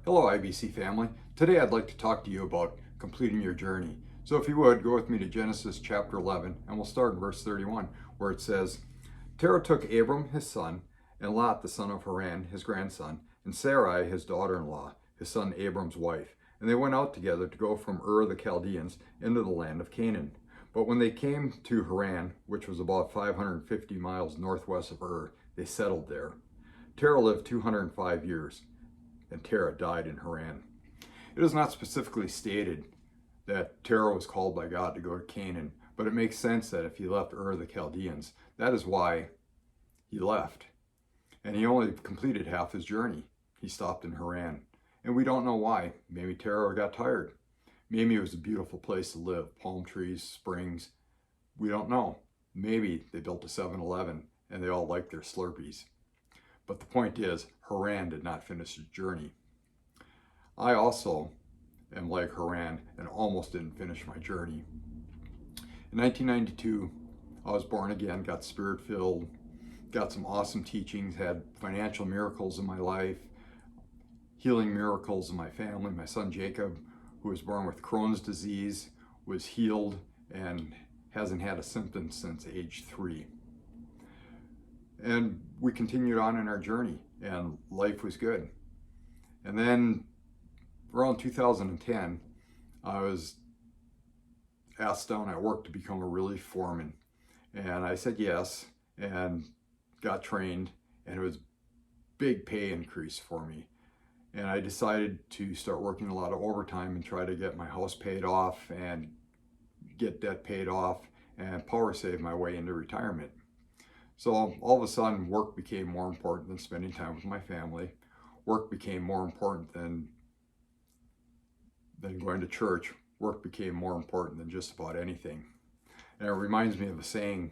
Hello, IBC family. Today I'd like to talk to you about completing your journey. So if you would, go with me to Genesis chapter 11, and we'll start in verse 31, where it says, Terah took Abram his son, and Lot the son of Haran his grandson, and Sarai his daughter-in-law, his son Abram's wife. And they went out together to go from Ur the Chaldeans into the land of Canaan. But when they came to Haran, which was about 550 miles northwest of Ur, they settled there. Terah lived 205 years. And Terah died in Haran. It is not specifically stated that Terah was called by God to go to Canaan, but it makes sense that if he left Ur the Chaldeans, that is why he left. And he only completed half his journey. He stopped in Haran. And we don't know why. Maybe Terah got tired. Maybe it was a beautiful place to live, palm trees, springs. We don't know. Maybe they built a 7-Eleven and they all liked their Slurpees. But the point is, Haran did not finish his journey. I also am like Haran and almost didn't finish my journey. In 1992, I was born again, got spirit-filled, got some awesome teachings, had financial miracles in my life, healing miracles in my family. My son Jacob, who was born with Crohn's disease, was healed and hasn't had a symptom since age 3. And we continued on in our journey, and life was good. And then around 2010, I was asked down at work to become a relief foreman. And I said yes, and got trained, and it was a big pay increase for me. And I decided to start working a lot of overtime and try to get my house paid off and get debt paid off and power save my way into retirement. So all of a sudden, work became more important than spending time with my family. Work became more important than going to church. Work became more important than just about anything. And it reminds me of a saying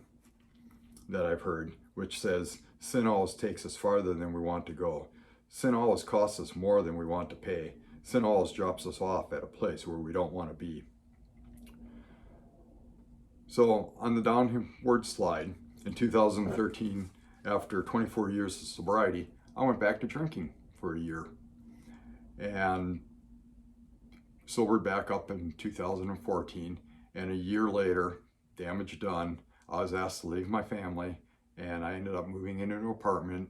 that I've heard, which says, sin always takes us farther than we want to go. Sin always costs us more than we want to pay. Sin always drops us off at a place where we don't want to be. So on the downward slide, in 2013, after 24 years of sobriety, I went back to drinking for a year and sobered back up in 2014. And a year later, damage done, I was asked to leave my family, and I ended up moving into an apartment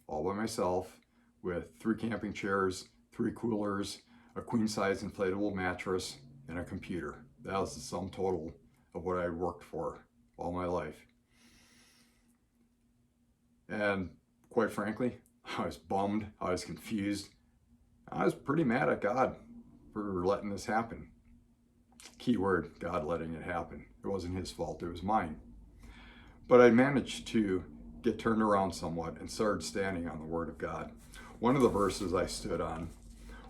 all by myself with 3 camping chairs, 3 coolers, a queen-size inflatable mattress, and a computer. That was the sum total of what I had worked for all my life. And quite frankly, I was bummed, I was confused. I was pretty mad at God for letting this happen. Key word, God letting it happen. It wasn't his fault, it was mine. But I managed to get turned around somewhat and started standing on the Word of God. One of the verses I stood on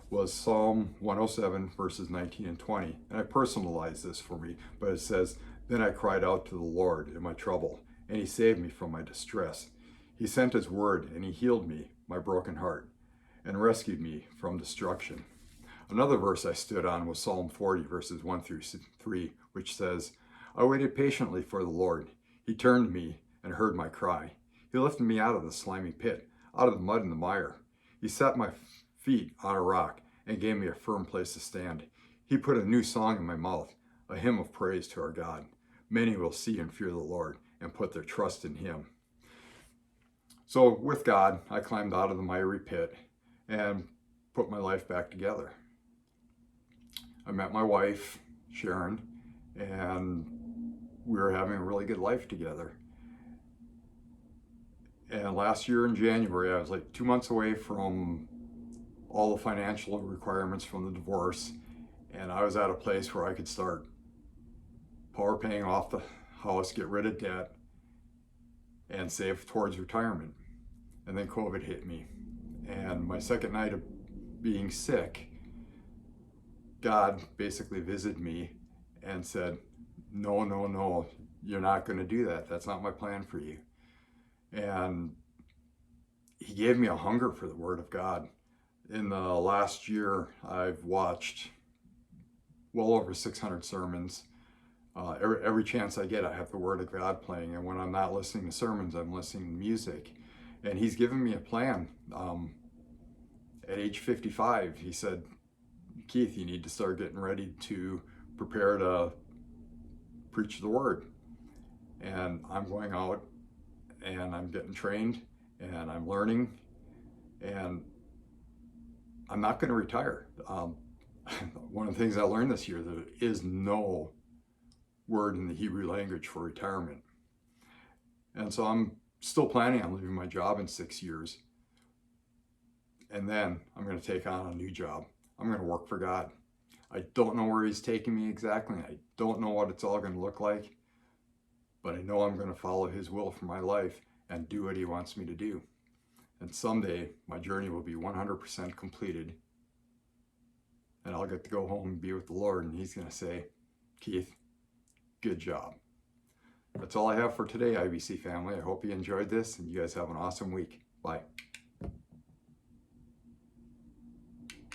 was Psalm 107, verses 19 and 20. And I personalized this for me, but it says, Then I cried out to the Lord in my trouble, and he saved me from my distress. He sent his word, and he healed me, my broken heart, and rescued me from destruction. Another verse I stood on was Psalm 40, verses 1 through 3, which says, I waited patiently for the Lord. He turned to me and heard my cry. He lifted me out of the slimy pit, out of the mud and the mire. He set my feet on a rock and gave me a firm place to stand. He put a new song in my mouth, a hymn of praise to our God. Many will see and fear the Lord and put their trust in him. So with God, I climbed out of the miry pit and put my life back together. I met my wife, Sharon, and we were having a really good life together. And last year in January, I was like 2 months away from all the financial requirements from the divorce, and I was at a place where I could start power paying off the house, get rid of debt, and save towards retirement. And then COVID hit me. And my second night of being sick, God basically visited me and said, no, you're not going to do that. That's not my plan for you. And he gave me a hunger for the Word of God. In the last year, I've watched well over 600 sermons. Every chance I get, I have the Word of God playing. And when I'm not listening to sermons, I'm listening to music. And he's given me a plan. At age 55, he said, Keith, you need to start getting ready to prepare to preach the word. And I'm going out and I'm getting trained and I'm learning, and I'm not going to retire. One of the things I learned this year, there is no word in the Hebrew language for retirement. And so I'm still planning on leaving my job in 6 years. And then I'm going to take on a new job. I'm going to work for God. I don't know where he's taking me exactly. I don't know what it's all going to look like. But I know I'm going to follow his will for my life and do what he wants me to do. And someday my journey will be 100% completed. And I'll get to go home and be with the Lord. And he's going to say, Keith, good job. That's all I have for today, IBC family. I hope you enjoyed this and you guys have an awesome week. Bye.